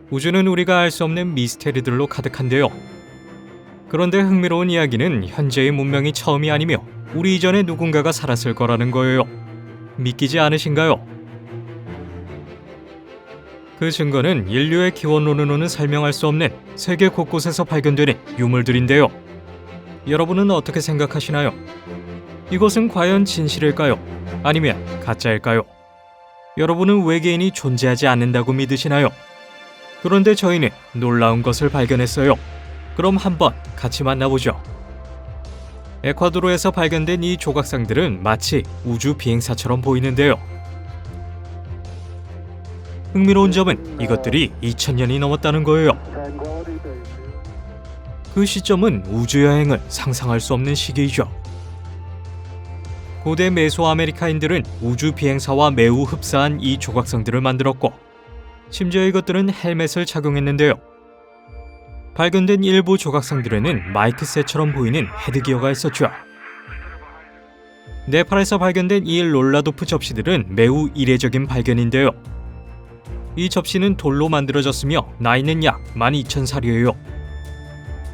우주는 우리가 알 수 없는 미스테리들로 가득한데요. 그런데 흥미로운 이야기는 현재의 문명이 처음이 아니며 우리 이전에 누군가가 살았을 거라는 거예요. 믿기지 않으신가요? 그 증거는 인류의 기원론으로는 설명할 수 없는 세계 곳곳에서 발견되는 유물들인데요. 여러분은 어떻게 생각하시나요? 이것은 과연 진실일까요? 아니면 가짜일까요? 여러분은 외계인이 존재하지 않는다고 믿으시나요? 그런데 저희는 놀라운 것을 발견했어요. 그럼 한번 같이 만나보죠. 에콰도르에서 발견된 이 조각상들은 마치 우주 비행사처럼 보이는데요. 흥미로운 점은 이것들이 2000년이 넘었다는 거예요. 그 시점은 우주여행을 상상할 수 없는 시기이죠. 고대 메소아메리카인들은 우주 비행사와 매우 흡사한 이 조각상들을 만들었고, 심지어 이것들은 헬멧을 착용했는데요. 발견된 일부 조각상들에는 마이크셋처럼 보이는 헤드기어가 있었죠. 네팔에서 발견된 이 롤라도프 접시들은 매우 이례적인 발견인데요. 이 접시는 돌로 만들어졌으며 나이는 약 12,000살이에요.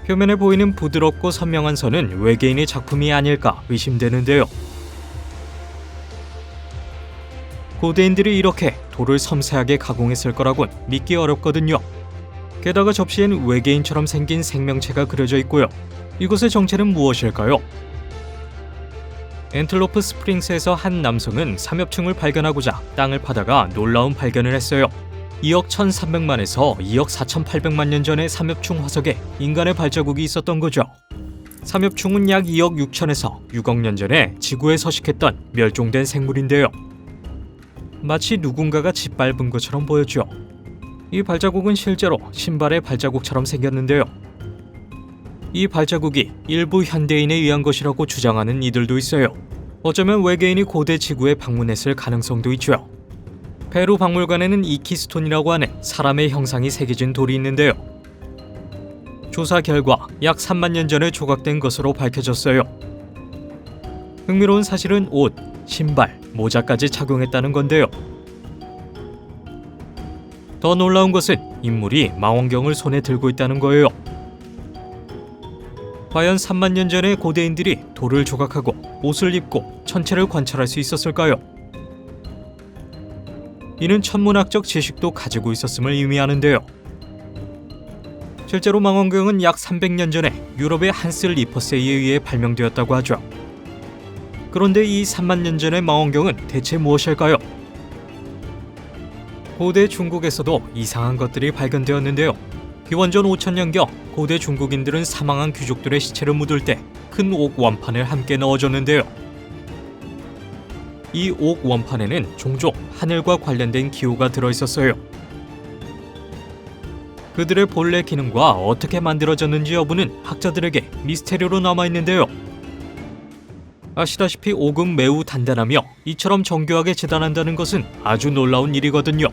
표면에 보이는 부드럽고 선명한 선은 외계인의 작품이 아닐까 의심되는데요. 고대인들이 이렇게 돌을 섬세하게 가공했을 거라곤 믿기 어렵거든요. 게다가 접시엔 외계인처럼 생긴 생명체가 그려져 있고요. 이곳의 정체는 무엇일까요? 앤틀로프 스프링스에서 한 남성은 삼엽충을 발견하고자 땅을 파다가 놀라운 발견을 했어요. 2억 1300만에서 2억 4800만 년 전의 삼엽충 화석에 인간의 발자국이 있었던 거죠. 삼엽충은 약 2억 6천에서 6억 년 전에 지구에 서식했던 멸종된 생물인데요. 마치 누군가가 짓밟은 것처럼 보였죠. 이 발자국은 실제로 신발의 발자국처럼 생겼는데요. 이 발자국이 일부 현대인에 의한 것이라고 주장하는 이들도 있어요. 어쩌면 외계인이 고대 지구에 방문했을 가능성도 있죠. 페루 박물관에는 이키스톤이라고 하는 사람의 형상이 새겨진 돌이 있는데요. 조사 결과 약 3만 년 전에 조각된 것으로 밝혀졌어요. 흥미로운 사실은 옷, 신발, 모자까지 착용했다는 건데요. 더 놀라운 것은 인물이 망원경을 손에 들고 있다는 거예요. 과연 3만 년 전에 고대인들이 돌을 조각하고 옷을 입고 천체를 관찰할 수 있었을까요? 이는 천문학적 지식도 가지고 있었음을 의미하는데요. 실제로 망원경은 약 300년 전에 유럽의 한스 리퍼스에 의해 발명되었다고 하죠. 그런데 이 3만 년 전의 망원경은 대체 무엇일까요? 고대 중국에서도 이상한 것들이 발견되었는데요. 기원전 5000년경 고대 중국인들은 사망한 귀족들의 시체를 묻을 때 큰 옥 원판을 함께 넣어줬는데요. 이 옥 원판에는 종종 하늘과 관련된 기호가 들어있었어요. 그들의 본래 기능과 어떻게 만들어졌는지 여부는 학자들에게 미스테리로 남아있는데요. 아시다시피 옥은 매우 단단하며 이처럼 정교하게 재단한다는 것은 아주 놀라운 일이거든요.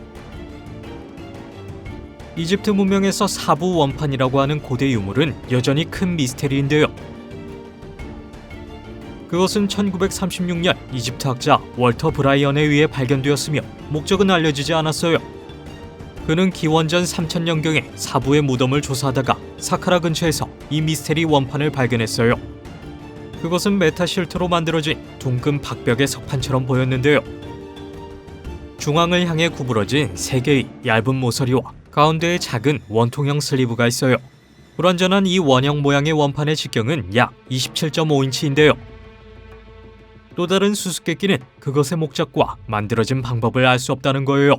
이집트 문명에서 사부 원판이라고 하는 고대 유물은 여전히 큰 미스테리인데요. 그것은 1936년 이집트 학자 월터 브라이언에 의해 발견되었으며 목적은 알려지지 않았어요. 그는 기원전 3000년경에 사부의 무덤을 조사하다가 사카라 근처에서 이 미스테리 원판을 발견했어요. 그것은 메타실트로 만들어진 둥근 박벽의 석판처럼 보였는데요. 중앙을 향해 구부러진 3개의 얇은 모서리와 가운데에 작은 원통형 슬리브가 있어요. 불완전한 이 원형 모양의 원판의 직경은 약 27.5인치인데요. 또 다른 수수께끼는 그것의 목적과 만들어진 방법을 알 수 없다는 거예요.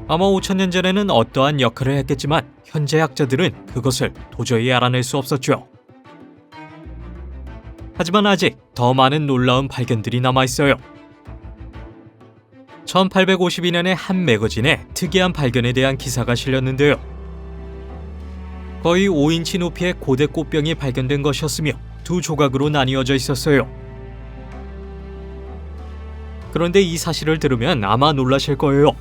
아마 5000년 전에는 어떠한 역할을 했겠지만 현재 학자들은 그것을 도저히 알아낼 수 없었죠. 하지만 아직 더 많은 놀라운 발견들이 남아있어요. 1852년에 한 매거진에 특이한 발견에 대한 기사가 실렸는데요. 거의 5인치 높이의 고대 꽃병이 발견된 것이었으며 2 조각으로 나뉘어져 있었어요. 그런데 이 사실을 들으면 아마 놀라실 거예요.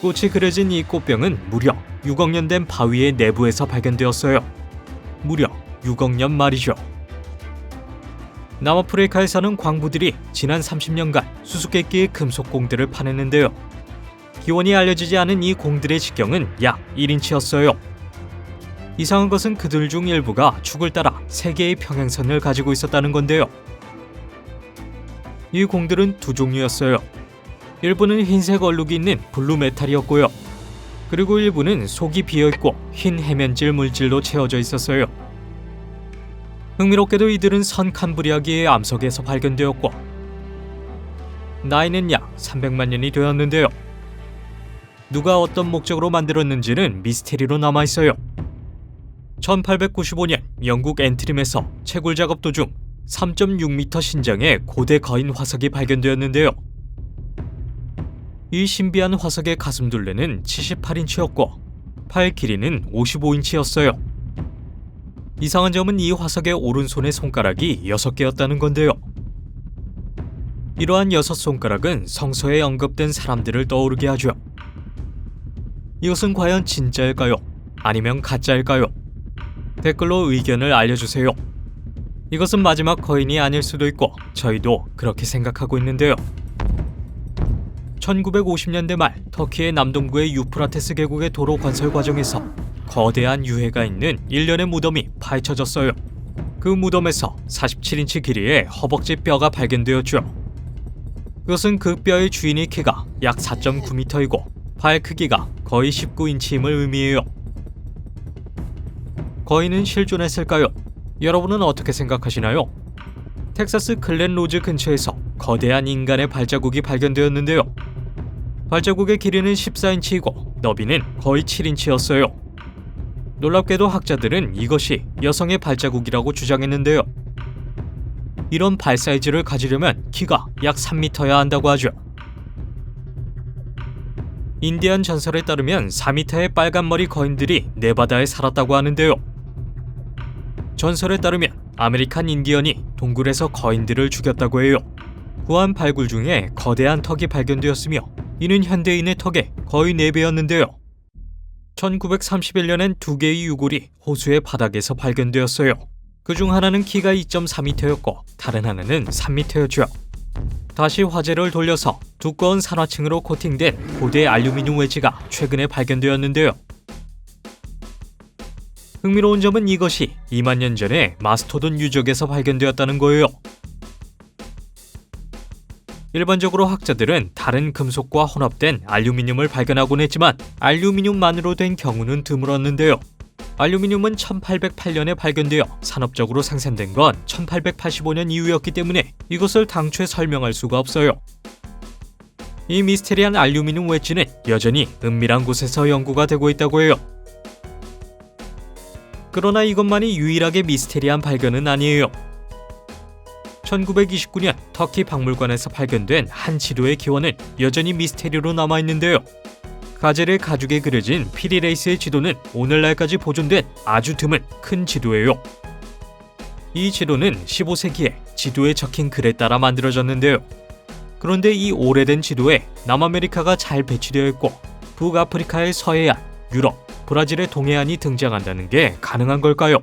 꽃이 그려진 이 꽃병은 무려 6억 년 된 바위의 내부에서 발견되었어요. 무려 6억 년 말이죠. 남아프리카에 사는 광부들이 지난 30년간 수수께끼의 금속 공대를 파냈는데요. 기원이 알려지지 않은 이 공들의 직경은 약 1인치였어요. 이상한 것은 그들 중 일부가 축을 따라 3개의 평행선을 가지고 있었다는 건데요. 이 공들은 두 종류였어요. 일부는 흰색 얼룩이 있는 블루 메탈이었고요. 그리고 일부는 속이 비어있고 흰 해면질 물질로 채워져 있었어요. 흥미롭게도 이들은 선 캄브리아기의 암석에서 발견되었고 나이는 약 300만 년이 되었는데요. 누가 어떤 목적으로 만들었는지는 미스테리로 남아있어요. 1895년 영국 앤트림에서 채굴 작업 도중 3.6m 신장의 고대 거인 화석이 발견되었는데요. 이 신비한 화석의 가슴둘레는 78인치였고 팔 길이는 55인치였어요. 이상한 점은 이 화석의 오른손의 손가락이 6개였다는 건데요. 이러한 6손가락은 성서에 언급된 사람들을 떠오르게 하죠. 이것은 과연 진짜일까요? 아니면 가짜일까요? 댓글로 의견을 알려주세요. 이것은 마지막 거인이 아닐 수도 있고 저희도 그렇게 생각하고 있는데요. 1950년대 말 터키의 남동부의 유프라테스 계곡의 도로 건설 과정에서 거대한 유해가 있는 일련의 무덤이 파헤쳐졌어요. 그 무덤에서 47인치 길이의 허벅지 뼈가 발견되었죠. 그것은 그 뼈의 주인의 키가 약 4.9m이고 발 크기가 거의 19인치임을 의미해요. 거인은 실존했을까요? 여러분은 어떻게 생각하시나요? 텍사스 글렌 로즈 근처에서 거대한 인간의 발자국이 발견되었는데요. 발자국의 길이는 14인치이고 너비는 거의 7인치였어요. 놀랍게도 학자들은 이것이 여성의 발자국이라고 주장했는데요. 이런 발 사이즈를 가지려면 키가 약 3m여야 한다고 하죠. 인디안 전설에 따르면 4m의 빨간머리 거인들이 네바다에 살았다고 하는데요. 전설에 따르면 아메리칸 인디언이 동굴에서 거인들을 죽였다고 해요. 구한 발굴 중에 거대한 턱이 발견되었으며 이는 현대인의 턱의 거의 4배였는데요. 1931년엔 2개의 유골이 호수의 바닥에서 발견되었어요. 그중 하나는 키가 2.4m였고 다른 하나는 3m였죠. 다시 화제를 돌려서 두꺼운 산화층으로 코팅된 고대 알루미늄 웨지가 최근에 발견되었는데요. 흥미로운 점은 이것이 2만 년 전에 마스토돈 유적에서 발견되었다는 거예요. 일반적으로 학자들은 다른 금속과 혼합된 알루미늄을 발견하곤 했지만 알루미늄만으로 된 경우는 드물었는데요. 알루미늄은 1808년에 발견되어 산업적으로 생산된 건 1885년 이후였기 때문에 이것을 당초에 설명할 수가 없어요. 이 미스테리한 알루미늄 웨지는 여전히 은밀한 곳에서 연구가 되고 있다고 해요. 그러나 이것만이 유일하게 미스테리한 발견은 아니에요. 1929년 터키 박물관에서 발견된 한 지도의 기원은 여전히 미스테리로 남아있는데요. 가젤의 가죽에 그려진 피리레이스의 지도는 오늘날까지 보존된 아주 드문 큰 지도예요. 이 지도는 15세기에 지도에 적힌 글에 따라 만들어졌는데요. 그런데 이 오래된 지도에 남아메리카가 잘 배치되어 있고 북아프리카의 서해안, 유럽, 브라질의 동해안이 등장한다는 게 가능한 걸까요?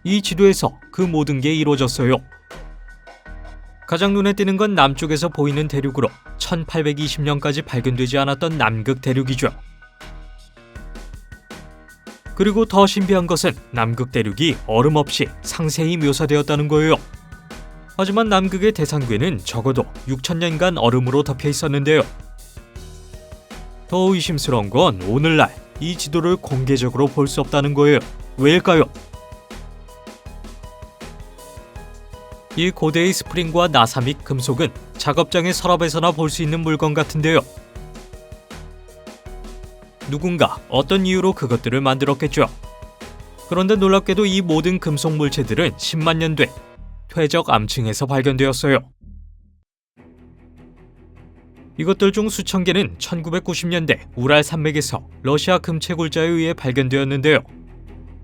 이 지도에서 그 모든 게 이루어졌어요. 가장 눈에 띄는 건 남쪽에서 보이는 대륙으로 1820년까지 발견되지 않았던 남극 대륙이죠. 그리고 더 신비한 것은 남극 대륙이 얼음 없이 상세히 묘사되었다는 거예요. 하지만 남극의 대상괴는 적어도 6,000년간 얼음으로 덮여 있었는데요. 더 의심스러운 건 오늘날 이 지도를 공개적으로 볼 수 없다는 거예요. 왜일까요? 이 고대의 스프링과 나사 및 금속은 작업장의 서랍에서나 볼 수 있는 물건 같은데요. 누군가 어떤 이유로 그것들을 만들었겠죠. 그런데 놀랍게도 이 모든 금속 물체들은 10만 년 된 퇴적 암층에서 발견되었어요. 이것들 중 수천 개는 1990년대 우랄 산맥에서 러시아 금채굴자에 의해 발견되었는데요.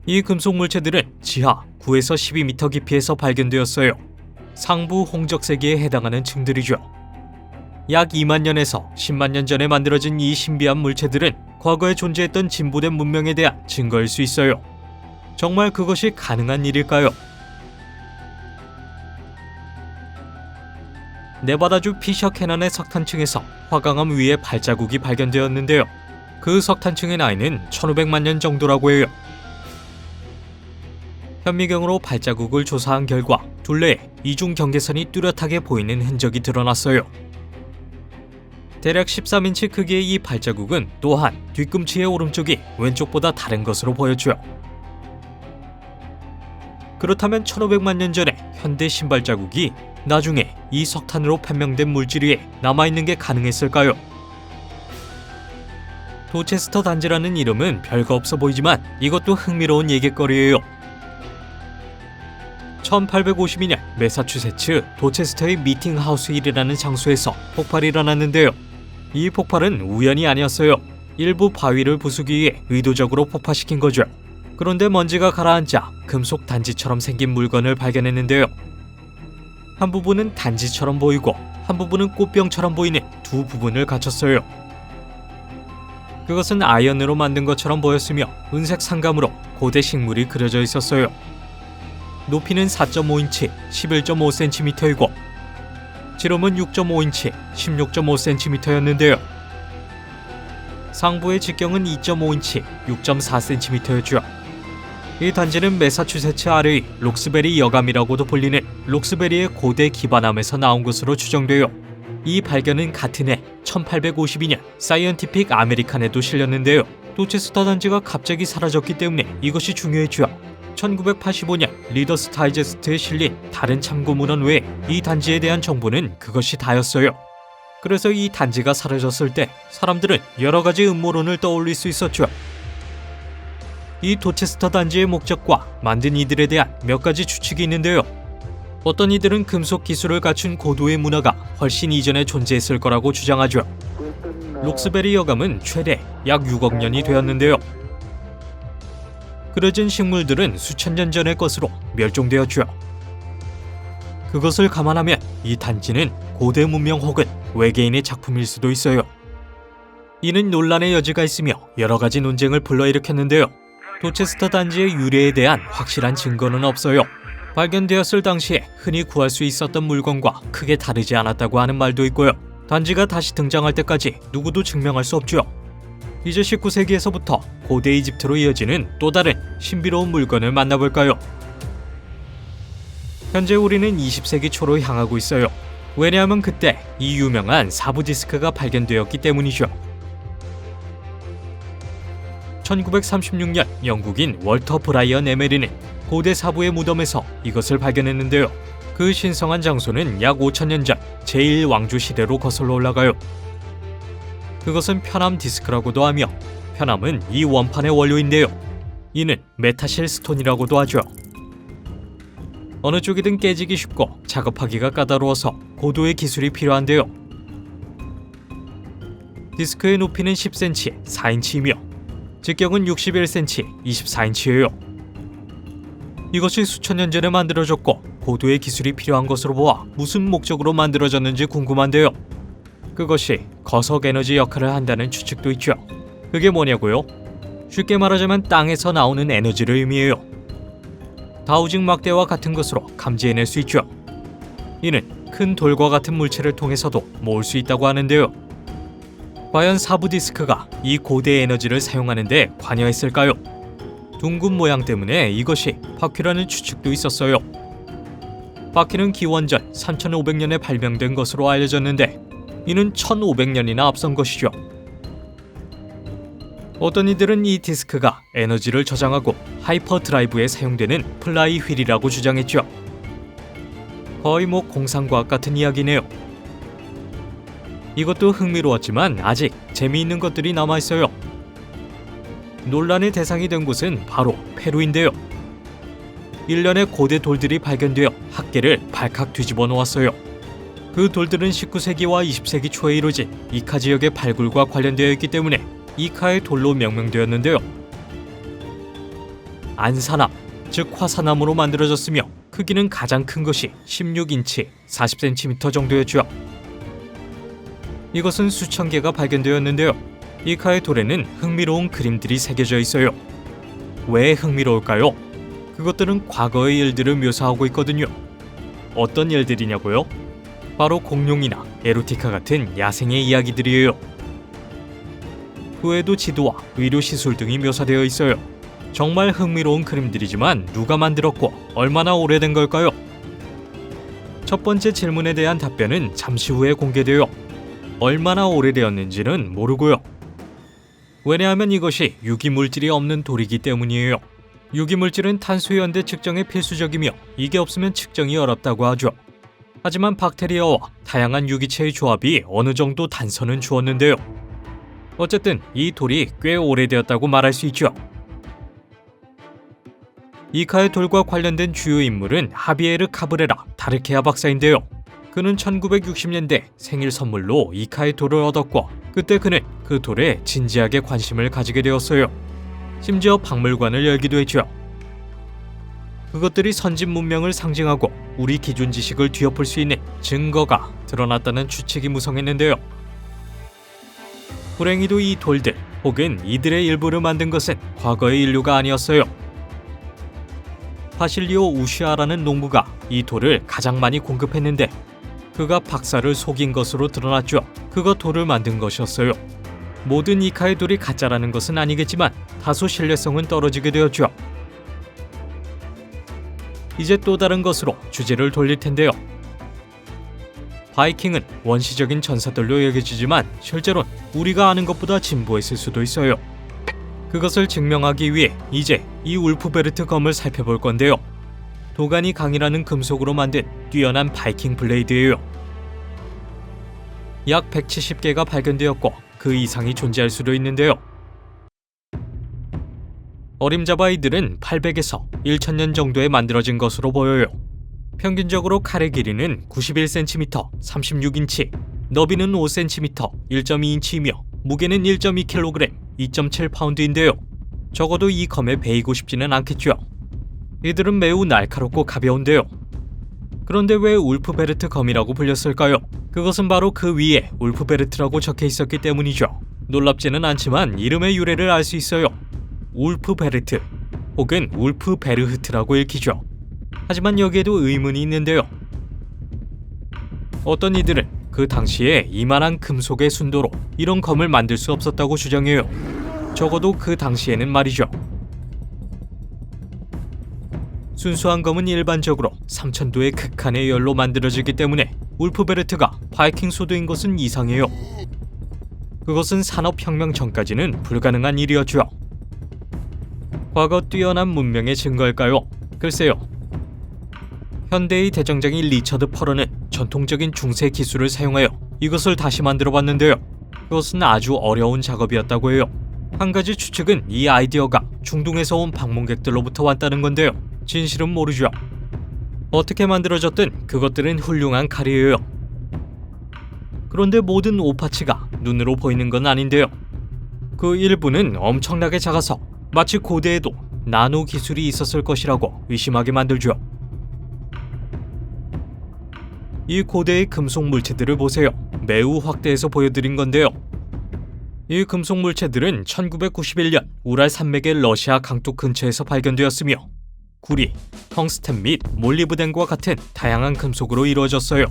이 금속 물체들은 지하 9에서 12m 깊이에서 발견되었어요. 상부 홍적세기에 해당하는 층들이죠. 약 2만 년에서 10만 년 전에 만들어진 이 신비한 물체들은 과거에 존재했던 진보된 문명에 대한 증거일 수 있어요. 정말 그것이 가능한 일일까요? 네바다주 피셔 캐넌의 석탄층에서 화강암 위에 발자국이 발견되었는데요. 그 석탄층의 나이는 1500만 년 정도라고 해요. 현미경으로 발자국을 조사한 결과 둘레에 이중 경계선이 뚜렷하게 보이는 흔적이 드러났어요. 대략 13인치 크기의 이 발자국은 또한 뒤꿈치의 오른쪽이 왼쪽보다 다른 것으로 보였죠. 그렇다면 1500만 년 전에 현대 신발 자국이 나중에 이 석탄으로 판명된 물질 위에 남아있는 게 가능했을까요? 도체스터 단지라는 이름은 별거 없어 보이지만 이것도 흥미로운 얘기거리예요. 1852년 매사추세츠 도체스터의 미팅하우스 1이라는 장소에서 폭발이 일어났는데요. 이 폭발은 우연이 아니었어요. 일부 바위를 부수기 위해 의도적으로 폭파시킨 거죠. 그런데 먼지가 가라앉자 금속 단지처럼 생긴 물건을 발견했는데요. 한 부분은 단지처럼 보이고 한 부분은 꽃병처럼 보이는 두 부분을 갖췄어요. 그것은 아연으로 만든 것처럼 보였으며 은색 상감으로 고대 식물이 그려져 있었어요. 높이는 4.5인치, 11.5cm이고 지름은 6.5인치, 16.5cm였는데요. 상부의 직경은 2.5인치, 6.4cm였죠. 이 단지는 매사추세츠 아래의 록스베리 여감이라고도 불리는 록스베리의 고대 기반암에서 나온 것으로 추정돼요. 이 발견은 같은 해 1852년 사이언티픽 아메리칸에도 실렸는데요. 도체스터 단지가 갑자기 사라졌기 때문에 이것이 중요했죠. 1985년 리더스 다이제스트에 실린 다른 참고문헌 외에 이 단지에 대한 정보는 그것이 다였어요. 그래서 이 단지가 사라졌을 때 사람들은 여러 가지 음모론을 떠올릴 수 있었죠. 이 도체스터 단지의 목적과 만든 이들에 대한 몇 가지 추측이 있는데요. 어떤 이들은 금속 기술을 갖춘 고도의 문화가 훨씬 이전에 존재했을 거라고 주장하죠. 록스베리 여감은 최대 약 6억 년이 되었는데요. 그려진 식물들은 수천 년 전의 것으로 멸종되었죠. 그것을 감안하면 이 단지는 고대 문명 혹은 외계인의 작품일 수도 있어요. 이는 논란의 여지가 있으며 여러 가지 논쟁을 불러일으켰는데요. 도체스터 단지의 유래에 대한 확실한 증거는 없어요. 발견되었을 당시에 흔히 구할 수 있었던 물건과 크게 다르지 않았다고 하는 말도 있고요. 단지가 다시 등장할 때까지 누구도 증명할 수 없죠. 이제 19세기에서부터 고대 이집트로 이어지는 또 다른 신비로운 물건을 만나볼까요? 현재 우리는 20세기 초로 향하고 있어요. 왜냐하면 그때 이 유명한 사부 디스크가 발견되었기 때문이죠. 1936년 영국인 월터 브라이언 에메리는 고대 사부의 무덤에서 이것을 발견했는데요. 그 신성한 장소는 약 5000년 전 제1왕조 시대로 거슬러 올라가요. 그것은 편암 디스크라고도 하며 편암은 이 원판의 원료인데요. 이는 메타실 스톤이라고도 하죠. 어느 쪽이든 깨지기 쉽고 작업하기가 까다로워서 고도의 기술이 필요한데요. 디스크의 높이는 10cm, 4인치이며 직경은 61cm, 24인치예요. 이것이 수천 년 전에 만들어졌고 고도의 기술이 필요한 것으로 보아 무슨 목적으로 만들어졌는지 궁금한데요. 그것이 거석 에너지 역할을 한다는 추측도 있죠. 그게 뭐냐고요? 쉽게 말하자면 땅에서 나오는 에너지를 의미해요. 다우징 막대와 같은 것으로 감지해낼 수 있죠. 이는 큰 돌과 같은 물체를 통해서도 모을 수 있다고 하는데요. 과연 사부 디스크가 이 고대 에너지를 사용하는 데 관여했을까요? 둥근 모양 때문에 이것이 바퀴라는 추측도 있었어요. 바퀴는 기원전 3500년에 발명된 것으로 알려졌는데 이는 1500년이나 앞선 것이죠. 어떤 이들은 이 디스크가 에너지를 저장하고 하이퍼 드라이브에 사용되는 플라이 휠이라고 주장했죠. 거의 공상과학 같은 이야기네요. 이것도 흥미로웠지만 아직 재미있는 것들이 남아있어요. 논란의 대상이 된 곳은 바로 페루인데요. 일련의 고대 돌들이 발견되어 학계를 발칵 뒤집어 놓았어요. 그 돌들은 19세기와 20세기 초에 이루어진 이카 지역의 발굴과 관련되어 있기 때문에 이카의 돌로 명명되었는데요. 안산암, 즉 화산암으로 만들어졌으며 크기는 가장 큰 것이 16인치, 40cm 정도였죠. 이것은 수천 개가 발견되었는데요. 이카의 돌에는 흥미로운 그림들이 새겨져 있어요. 왜 흥미로울까요? 그것들은 과거의 일들을 묘사하고 있거든요. 어떤 일들이냐고요? 바로 공룡이나 에로티카 같은 야생의 이야기들이에요. 후에도 지도와 의료시술 등이 묘사되어 있어요. 정말 흥미로운 그림들이지만 누가 만들었고 얼마나 오래된 걸까요? 첫 번째 질문에 대한 답변은 잠시 후에 공개되어 얼마나 오래되었는지는 모르고요. 왜냐하면 이것이 유기물질이 없는 돌이기 때문이에요. 유기물질은 탄소연대 측정에 필수적이며 이게 없으면 측정이 어렵다고 하죠. 하지만 박테리아와 다양한 유기체의 조합이 어느 정도 단서는 주었는데요. 어쨌든 이 돌이 꽤 오래되었다고 말할 수 있죠. 이카의 돌과 관련된 주요 인물은 하비에르 카브레라 다르케아 박사인데요. 그는 1960년대 생일 선물로 이카의 돌을 얻었고 그때 그는 그 돌에 진지하게 관심을 가지게 되었어요. 심지어 박물관을 열기도 했죠. 그것들이 선진 문명을 상징하고 우리 기존 지식을 뒤엎을 수 있는 증거가 드러났다는 추측이 무성했는데요. 불행히도 이 돌들 혹은 이들의 일부를 만든 것은 과거의 인류가 아니었어요. 바실리오 우시아라는 농부가 이 돌을 가장 많이 공급했는데 그가 박사를 속인 것으로 드러났죠. 그가 돌을 만든 것이었어요. 모든 이카의 돌이 가짜라는 것은 아니겠지만 다소 신뢰성은 떨어지게 되었죠. 이제 또 다른 것으로 주제를 돌릴 텐데요. 바이킹은 원시적인 전사들로 여겨지지만 실제로는 우리가 아는 것보다 진보했을 수도 있어요. 그것을 증명하기 위해 이제 이 울프베르트 검을 살펴볼 건데요. 도가니 강이라는 금속으로 만든 뛰어난 바이킹 블레이드예요. 약 170개가 발견되었고 그 이상이 존재할 수도 있는데요. 어림잡아이들은 800에서 1000년 정도에 만들어진 것으로 보여요. 평균적으로 칼의 길이는 91cm, 36인치, 너비는 5cm, 1.2인치이며 무게는 1.2kg, 2.7파운드인데요. 적어도 이 검에 베이고 싶지는 않겠죠. 이들은 매우 날카롭고 가벼운데요. 그런데 왜 울프베르트 검이라고 불렸을까요? 그것은 바로 그 위에 울프베르트라고 적혀 있었기 때문이죠. 놀랍지는 않지만 이름의 유래를 알 수 있어요. 울프베르트 혹은 울프베르흐트라고 읽히죠. 하지만 여기에도 의문이 있는데요. 어떤 이들은 그 당시에 이만한 금속의 순도로 이런 검을 만들 수 없었다고 주장해요. 적어도 그 당시에는 말이죠. 순수한 검은 일반적으로 3000도의 극한의 열로 만들어지기 때문에 울프베르트가 바이킹 소드인 것은 이상해요. 그것은 산업혁명 전까지는 불가능한 일이었죠. 과거 뛰어난 문명의 증거일까요? 글쎄요. 현대의 대정장인 리처드 퍼런은 전통적인 중세 기술을 사용하여 이것을 다시 만들어봤는데요. 그것은 아주 어려운 작업이었다고 해요. 한 가지 추측은 이 아이디어가 중동에서 온 방문객들로부터 왔다는 건데요. 진실은 모르죠. 어떻게 만들어졌든 그것들은 훌륭한 칼이에요. 그런데 모든 오파치가 눈으로 보이는 건 아닌데요. 그 일부는 엄청나게 작아서 마치 고대에도 나노 기술이 있었을 것이라고 의심하게 만들죠. 이 고대의 금속 물체들을 보세요. 매우 확대해서 보여드린 건데요. 이 금속 물체들은 1991년 우랄 산맥의 러시아 강둑 근처에서 발견되었으며 구리, 텅스텐 및 몰리브덴과 같은 다양한 금속으로 이루어졌어요.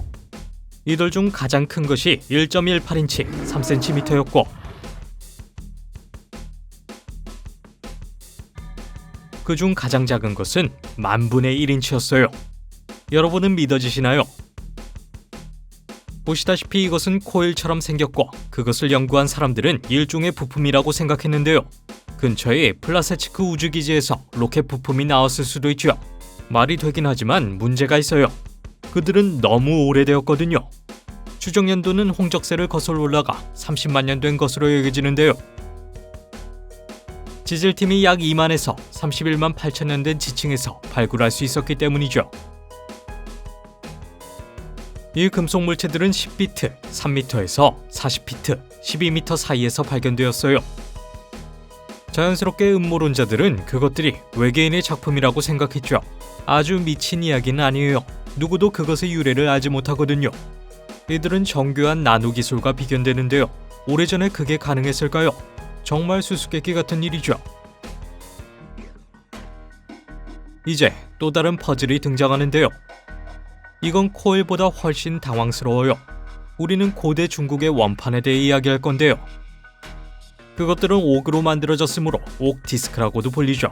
이들 중 가장 큰 것이 1.18인치 3cm였고 그중 가장 작은 것은 10,000분의 1인치였어요. 여러분은 믿어지시나요? 보시다시피 이것은 코일처럼 생겼고 그것을 연구한 사람들은 일종의 부품이라고 생각했는데요. 근처의 플라세치크 우주기지에서 로켓 부품이 나왔을 수도 있죠. 말이 되긴 하지만 문제가 있어요. 그들은 너무 오래되었거든요. 추정 연도는 홍적세를 거슬러 올라가 30만 년 된 것으로 여겨지는데요. 지질팀이 약 2만에서 31만 8천 년 된 지층에서 발굴할 수 있었기 때문이죠. 이 금속 물체들은 10피트, 3m에서 40피트, 12m 사이에서 발견되었어요. 자연스럽게 음모론자들은 그것들이 외계인의 작품이라고 생각했죠. 아주 미친 이야기는 아니에요. 누구도 그것의 유래를 알지 못하거든요. 이들은 정교한 나노 기술과 비견되는데요. 오래전에 그게 가능했을까요? 정말 수수께끼 같은 일이죠. 이제 또 다른 퍼즐이 등장하는데요. 이건 코일보다 훨씬 당황스러워요. 우리는 고대 중국의 원판에 대해 이야기할 건데요. 그것들은 옥으로 만들어졌으므로 옥 디스크라고도 불리죠.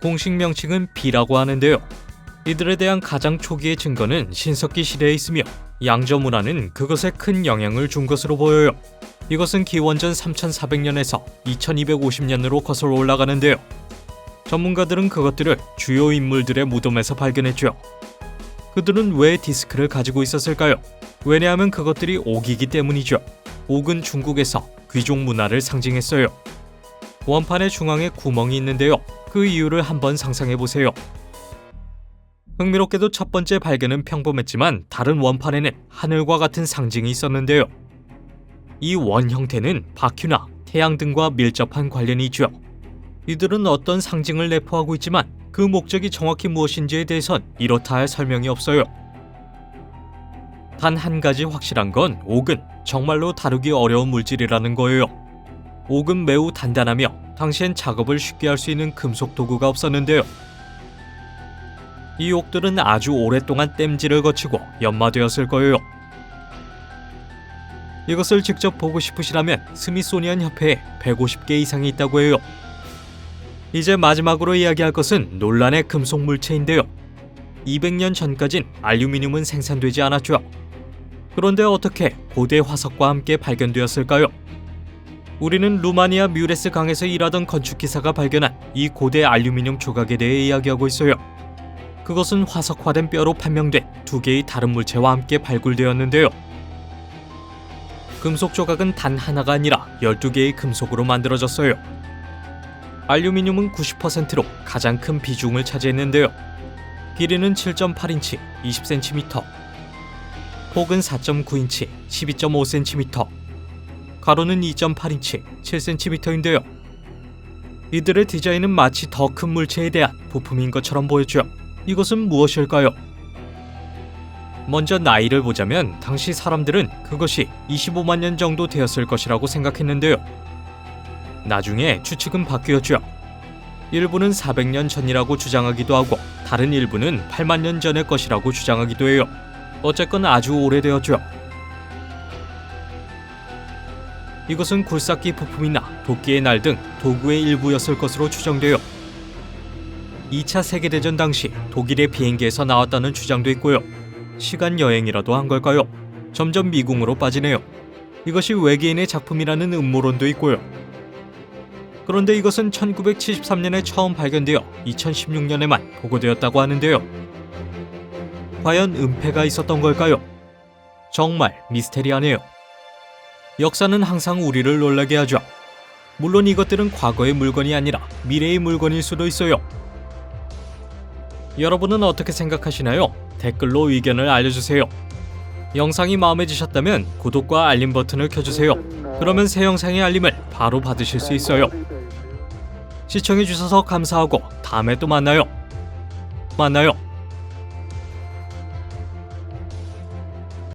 공식 명칭은 비라고 하는데요. 이들에 대한 가장 초기의 증거는 신석기 시대에 있으며 양저 문화는 그것에 큰 영향을 준 것으로 보여요. 이것은 기원전 3400년에서 2250년으로 거슬러 올라가는데요. 전문가들은 그것들을 주요 인물들의 무덤에서 발견했죠. 그들은 왜 디스크를 가지고 있었을까요? 왜냐하면 그것들이 옥이기 때문이죠. 옥은 중국에서 귀족 문화를 상징했어요. 원판의 중앙에 구멍이 있는데요. 그 이유를 한번 상상해보세요. 흥미롭게도 첫 번째 발견은 평범했지만 다른 원판에는 하늘과 같은 상징이 있었는데요. 이 원 형태는 바퀴나 태양 등과 밀접한 관련이 있죠. 이들은 어떤 상징을 내포하고 있지만 그 목적이 정확히 무엇인지에 대해선 이렇다 할 설명이 없어요. 단 한 가지 확실한 건 옥은 정말로 다루기 어려운 물질이라는 거예요. 옥은 매우 단단하며 당시엔 작업을 쉽게 할 수 있는 금속 도구가 없었는데요. 이 옥들은 아주 오랫동안 땜질을 거치고 연마되었을 거예요. 이것을 직접 보고 싶으시다면 스미소니안 협회에 150개 이상이 있다고 해요. 이제 마지막으로 이야기할 것은 논란의 금속 물체인데요. 200년 전까진 알루미늄은 생산되지 않았죠. 그런데 어떻게 고대 화석과 함께 발견되었을까요? 우리는 루마니아 뮤레스 강에서 일하던 건축기사가 발견한 이 고대 알루미늄 조각에 대해 이야기하고 있어요. 그것은 화석화된 뼈로 판명된 두 개의 다른 물체와 함께 발굴되었는데요. 금속 조각은 단 하나가 아니라 12개의 금속으로 만들어졌어요. 알루미늄은 90%로 가장 큰 비중을 차지했는데요. 길이는 7.8인치, 20cm, 폭은 4.9인치, 12.5cm, 가로는 2.8인치, 7cm인데요. 이들의 디자인은 마치 더 큰 물체에 대한 부품인 것처럼 보였죠. 이것은 무엇일까요? 먼저 나이를 보자면 당시 사람들은 그것이 25만 년 정도 되었을 것이라고 생각했는데요. 나중에 추측은 바뀌었죠. 일부는 400년 전이라고 주장하기도 하고 다른 일부는 8만 년 전의 것이라고 주장하기도 해요. 어쨌건 아주 오래되었죠. 이것은 굴삭기 부품이나 도끼의 날 등 도구의 일부였을 것으로 추정돼요. 2차 세계대전 당시 독일의 비행기에서 나왔다는 주장도 있고요. 시간 여행이라도 한 걸까요? 점점 미궁으로 빠지네요. 이것이 외계인의 작품이라는 음모론도 있고요. 그런데 이것은 1973년에 처음 발견되어 2016년에만 보고되었다고 하는데요. 과연 은폐가 있었던 걸까요? 정말 미스테리하네요. 역사는 항상 우리를 놀라게 하죠. 물론 이것들은 과거의 물건이 아니라 미래의 물건일 수도 있어요. 여러분은 어떻게 생각하시나요? 댓글로 의견을 알려주세요. 영상이 마음에 드셨다면 구독과 알림 버튼을 켜주세요. 그러면 새 영상의 알림을 바로 받으실 수 있어요. 시청해주셔서 감사하고 다음에 또 만나요.